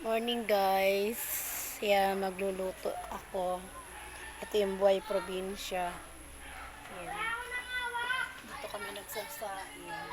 Morning guys. Yan, magluluto ako. Ito yung buhay probinsya. Yan. Dito kami nagsasain. Yan.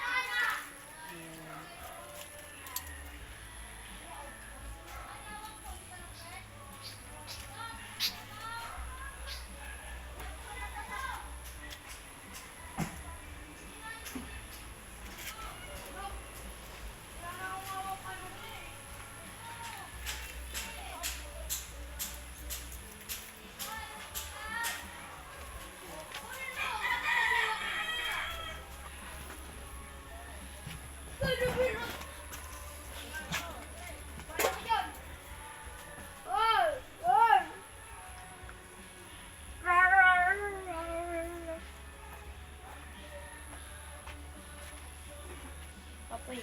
Apoy.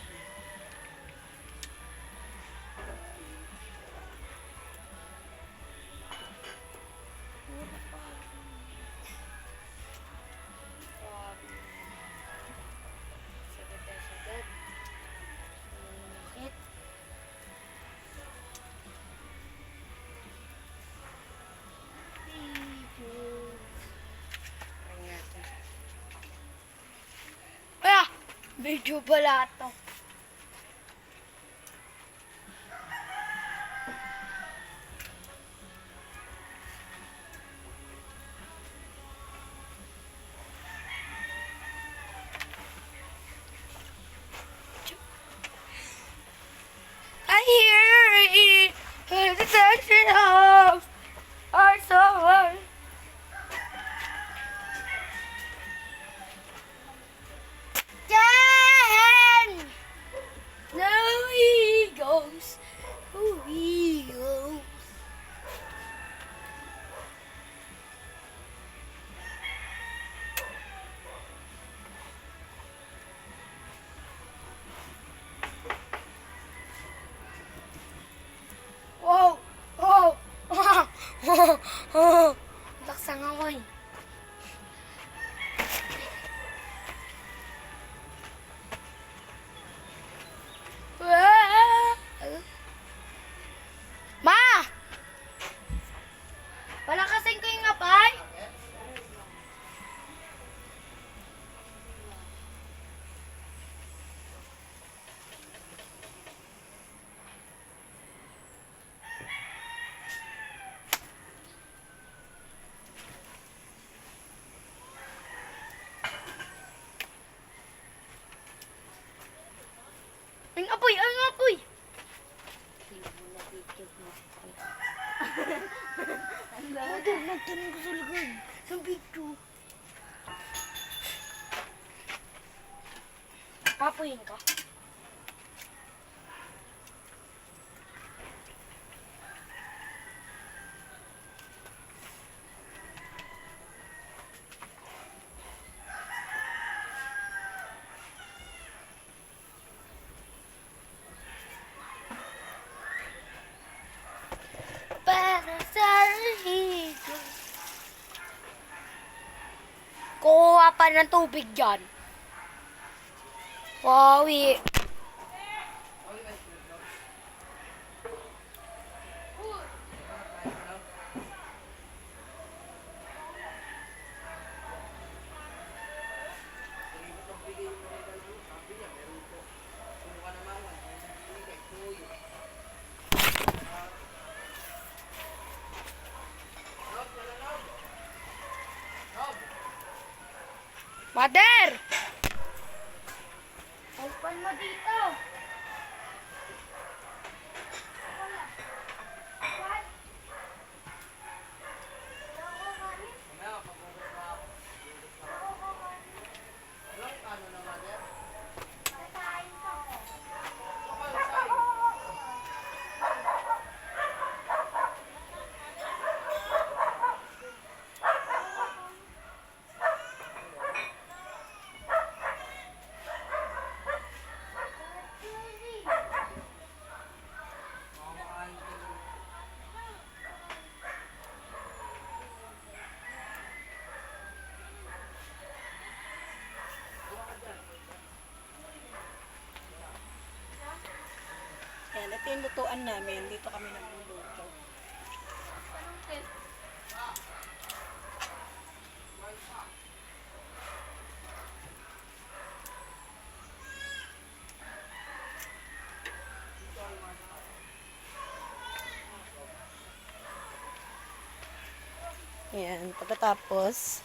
Video pala ito. I hear the section of our soul. Wow! Oh! Lakas ang amoy. Ma! Wala kasing ko yung apay? Ang apoy! Ang apoy! Nagtanong ko sa likod. Sa video. Papuyin ka. Kuha pa ng tubig dyan. Wawi. Mother! Open mo dito. Ito yung lutuan namin. Dito kami nagluluto. Ayan. Pagkatapos,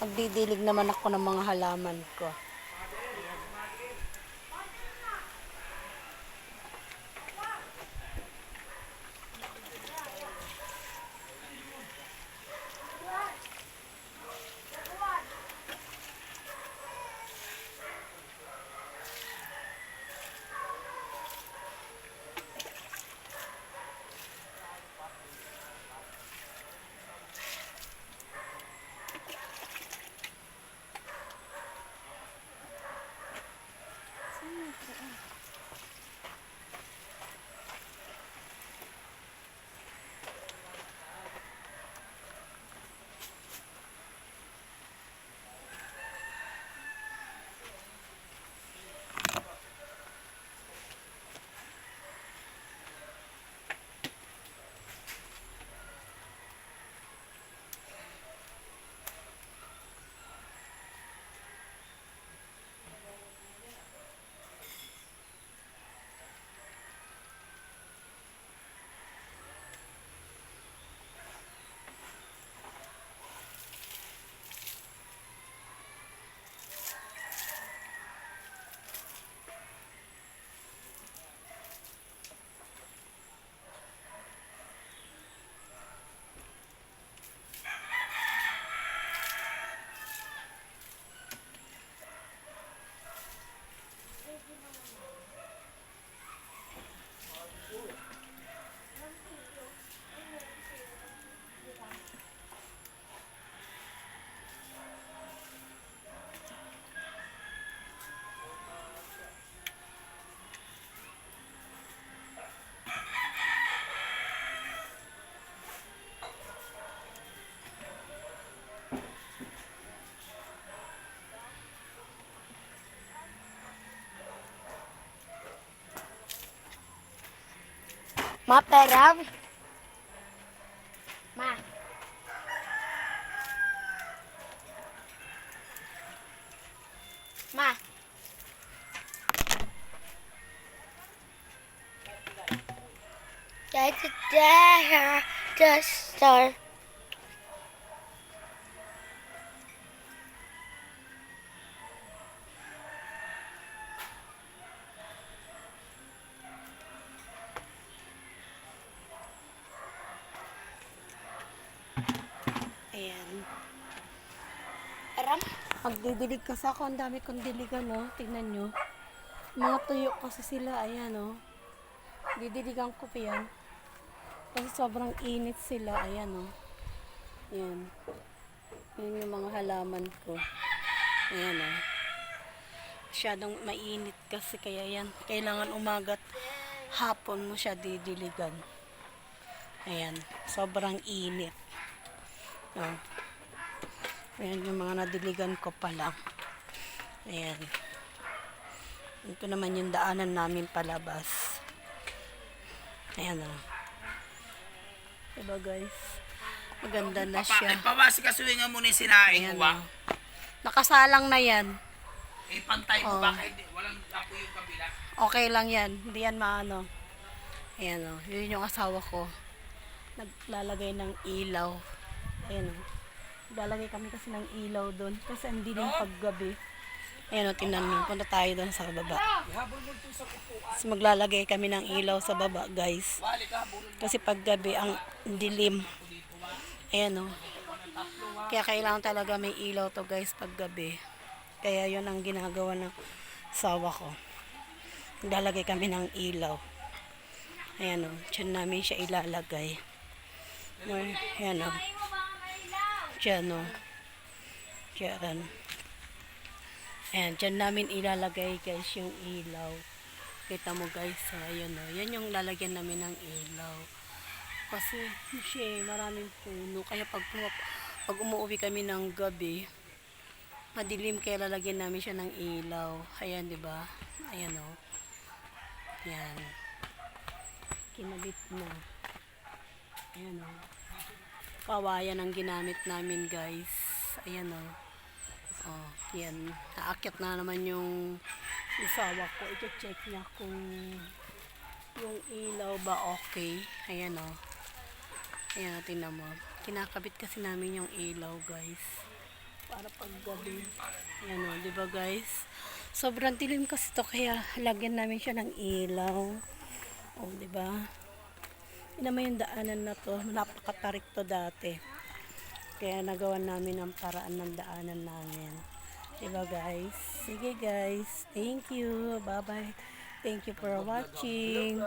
magdidilig naman ako ng mga halaman ko. Ma, pera. Ma. Ma. That's there. Just start. Ayan. Pera. Magdidilig kasi ako. Ang dami kong diligan, no? Tingnan nyo. Mga tuyo kasi sila. Ayan, no? Didiligan ko pa yan. Kasi sobrang init sila. Ayan, no? Ayan. Ayan yung mga halaman ko. Ayan, no? Masyadong mainit kasi kaya yan. Kailangan umagat hapon mo siya didiligan. Ayan. Sobrang init. Oh. Ayan yung mga nadiligan ko pala. Ayan. Ito naman yung daanan namin palabas. Ayan o. Diba guys? Maganda na siya. Pabasi ka suwingan mo ni sinaing Ayan mo. o. Nakasalang na yan. Pantay mo Oh. baka hindi. Walang apo yung kabila. Okay lang yan. Hindi yan maano. Ayan o. Yun yung asawa ko. Naglalagay ng ilaw. Ayan o. Naglalagay kami kasi ng ilaw doon. Kasi ang dilim paggabi. Ayan o, tinan mo. Punta tayo doon sa baba. Kasi maglalagay kami ng ilaw sa baba, guys. Kasi paggabi, ang dilim. Ayan o. Kaya kailangan talaga may ilaw to, guys, paggabi. Kaya yun ang ginagawa ng asawa ko. Maglalagay kami ng ilaw. Ayan o. Diyan namin siya ilalagay. Ayan o. Diyan o. Diyan. Ayan, dyan namin ilalagay guys yung ilaw. Kita mo guys, ayan o. Yan yung lalagyan namin ng ilaw. Kasi, maraming puno. Kaya pag umuwi kami ng gabi, madilim kaya lalagyan namin siya ng ilaw. Ayan, di ba? Ayan o. Ayan. kinabit na. Ayan o. Kawayan ang ginamit namin guys. Ayan o. Oh, yan. Naakyat na naman yung isawa ko. I-check niya kung yung ilaw ba okay. Ayan o. Ayan, tingnan mo. Kinakabit kasi namin yung ilaw guys. Para paggabi. Ayan o, diba guys? Sobrang dilim kasi to kaya lagyan namin siya ng ilaw. O, diba? Yun naman yung daanan na to. Napakatarik to dati. Kaya nagawan namin ang paraan ng daanan namin. Diba guys? Sige guys. Thank you. Bye bye. Thank you for watching.